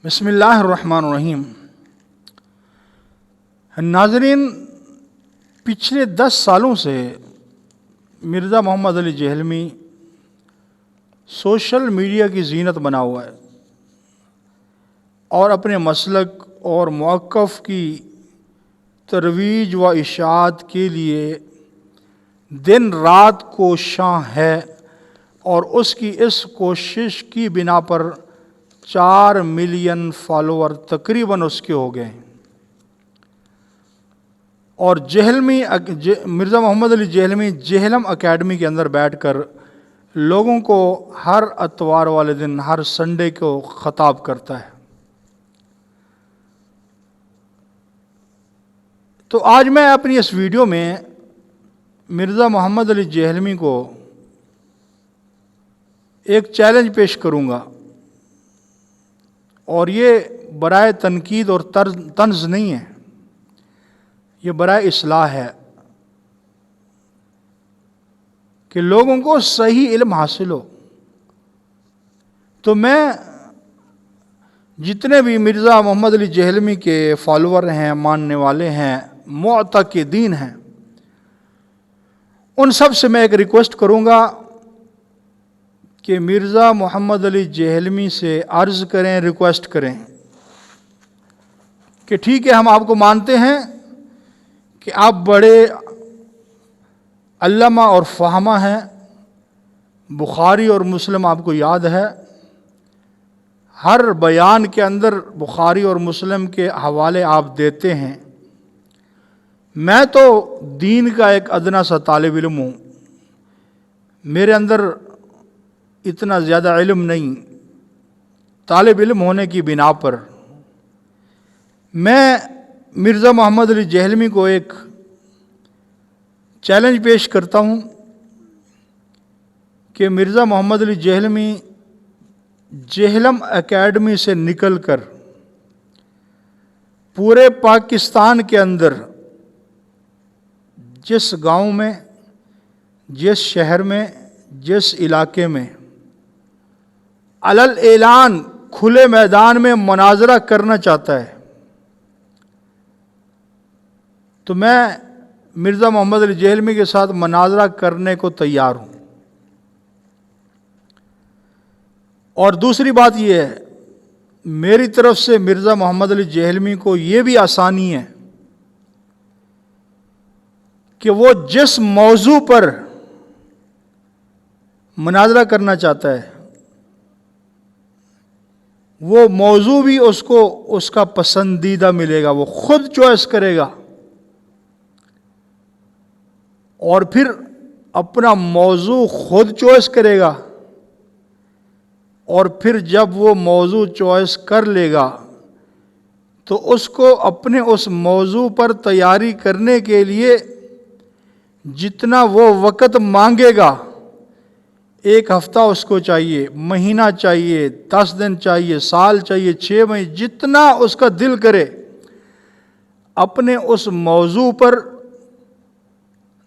बिस्मिल्लाहिर्रहमानिर्रहीम। नाज़रीन, पिछले 10 सालों से मिर्ज़ा मोहम्मद अली जेहलमी सोशल मीडिया की जीनत बना हुआ है और अपने मसलक और मौक़िफ़ की तरवीज व इशाअत के लिए दिन रात कोशां है और उसकी इस कोशिश की बिना पर 4 मिलियन फॉलोअर तकरीबन उसके हो गए और मिर्ज़ा मोहम्मद अली जेहलमी जेहलम एकेडमी के अंदर बैठकर लोगों को हर अतवार वाले दिन, हर संडे को ख़ताब करता है। तो आज मैं अपनी इस वीडियो में मिर्ज़ा मोहम्मद अली जेहलमी को एक चैलेंज पेश करूँगा और ये बराए तनकीद और तंज़ नहीं है, ये बराए इस्लाह है कि लोगों को सही इल्म हासिल हो। तो मैं जितने भी मिर्ज़ा मोहम्मद अली जेहलमी के फॉलोअर हैं, मानने वाले हैं, मुअतक़िदीन हैं, उन सब से मैं एक रिक्वेस्ट करूँगा कि मिर्ज़ा मोहम्मद अली जेहलमी से अर्ज़ करें, रिक्वेस्ट करें कि ठीक है, हम आपको मानते हैं कि आप बड़े अल्लामा और फ़ाहमा हैं, बुखारी और मुस्लिम आपको याद है, हर बयान के अंदर बुखारी और मुस्लिम के हवाले आप देते हैं। मैं तो दीन का एक अदना सा तालिब इल्म हूँ, मेरे अंदर इतना ज़्यादा इल्म नहीं, तालिब इल्म होने की बिना पर मैं मिर्ज़ा मोहम्मद अली जेहलमी को एक चैलेंज पेश करता हूँ कि मिर्ज़ा मोहम्मद अली जेहलमी जेहलम एकेडमी से निकलकर पूरे पाकिस्तान के अंदर जिस गांव में, जिस शहर में, जिस इलाके में अलल ऐलान खुले मैदान में मुनाजरा करना चाहता है, तो मैं मिर्ज़ा मोहम्मद अली जेहलमी के साथ मुनाजरा करने को तैयार हूँ। और दूसरी बात यह है, मेरी तरफ से मिर्ज़ा मोहम्मद अली जेहलमी को ये भी आसानी है कि वो जिस मौजू पर मुनाजरा करना चाहता है वो मौजू भी उसको उसका पसंदीदा मिलेगा, वो खुद चॉइस करेगा और फिर अपना मौजू खुद चॉइस करेगा और फिर जब वो मौजू चॉइस कर लेगा तो उसको अपने उस मौजू पर तैयारी करने के लिए जितना वो वक़्त मांगेगा, 1 हफ्ता उसको चाहिए, महीना चाहिए, 10 दिन चाहिए, साल चाहिए, 6 महीने, जितना उसका दिल करे अपने उस मौजू पर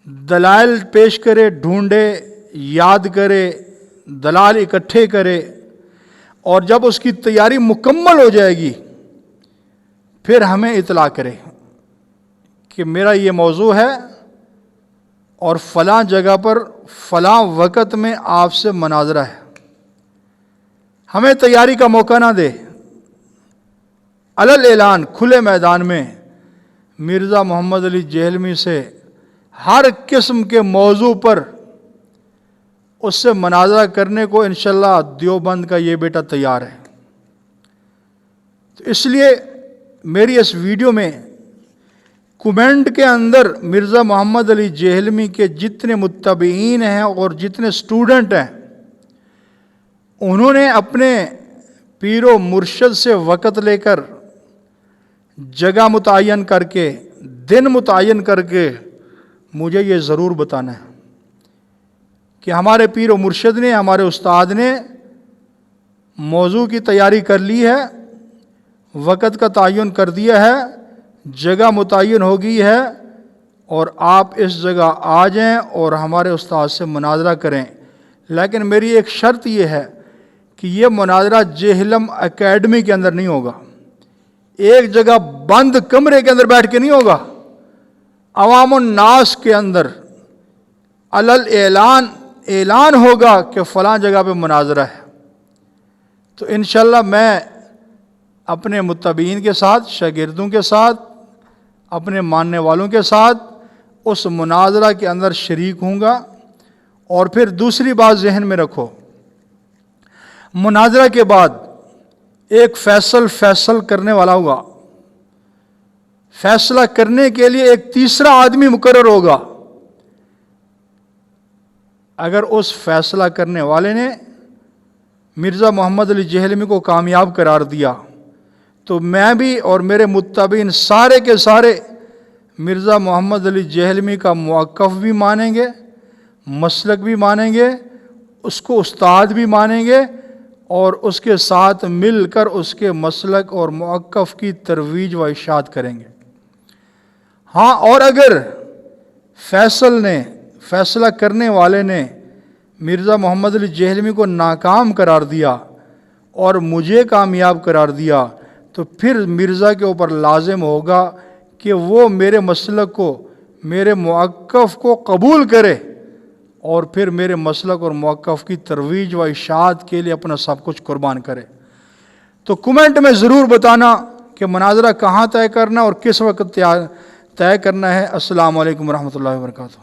दलाइल पेश करे, ढूंढे, याद करे, दलाल इकट्ठे करे और जब उसकी तैयारी मुकम्मल हो जाएगी फिर हमें इतला करे कि मेरा ये मौजू है और फ़लाँ जगह पर फ़लाँ वक़्त में आपसे मुनाजरा है। हमें तैयारी का मौका ना दे, अलल ऐलान खुले मैदान में मिर्ज़ा मोहम्मद अली जेहलमी से हर किस्म के मौजू पर उससे मुनाजरा करने को इंशाअल्लाह देवबंद का ये बेटा तैयार है। तो इसलिए मेरी इस वीडियो में कमेंट के अंदर मिर्ज़ा मोहम्मद अली जेहलमी के जितने मुत्तबईन हैं और जितने स्टूडेंट हैं, उन्होंने अपने पीरो मुर्शद से वक़्त लेकर, जगह मुतय्यन करके, दिन मुतय्यन करके मुझे ये ज़रूर बताना है कि हमारे पीर व मुर्शद ने, हमारे उस्ताद ने मौजू की तैयारी कर ली है, वक़्त का तयन कर दिया है, जगह मुतय्यन हो गई है और आप इस जगह आ जाएं और हमारे उस्ताद से मुनाजरा करें। लेकिन मेरी एक शर्त यह है کہ یہ مناظرہ جہلم اکیڈمی کے اندر نہیں ہوگا، ایک جگہ بند کمرے کے اندر بیٹھ کے نہیں ہوگا، عوام الناس کے اندر اعلان ہوگا کہ فلاں جگہ پہ مناظرہ ہے۔ تو انشاءاللہ میں اپنے متبعین کے ساتھ، شاگردوں کے ساتھ، اپنے ماننے والوں کے ساتھ اس مناظرہ کے اندر شریک ہوں گا۔ اور پھر دوسری بات ذہن میں رکھو، مناظرہ کے بعد ایک فیصل کرنے والا ہوگا، فیصلہ کرنے کے لیے ایک تیسرا آدمی مقرر ہوگا۔ اگر اس فیصلہ کرنے والے نے مرزا محمد علی جہلمی کو کامیاب قرار دیا تو میں بھی اور میرے متبعین سارے کے سارے مرزا محمد علی جہلمی کا موقف بھی مانیں گے، مسلک بھی مانیں گے، اس کو استاد بھی مانیں گے، اور اس کے ساتھ مل کر اس کے مسلک اور موقف کی ترویج و اشاعت کریں گے۔ ہاں، اور اگر فیصلہ کرنے والے نے مرزا محمد علی جہلمی کو ناکام قرار دیا اور مجھے کامیاب قرار دیا تو پھر مرزا کے اوپر لازم ہوگا کہ وہ میرے مسلک کو، میرے موقف کو قبول کرے اور پھر میرے مسلک اور موقف کی ترویج و اشاعت کے لیے اپنا سب کچھ قربان کرے۔ تو کمنٹ میں ضرور بتانا کہ مناظرہ کہاں طے کرنا اور کس وقت طے کرنا ہے۔ السلام علیکم ورحمۃ اللہ وبرکاتہ۔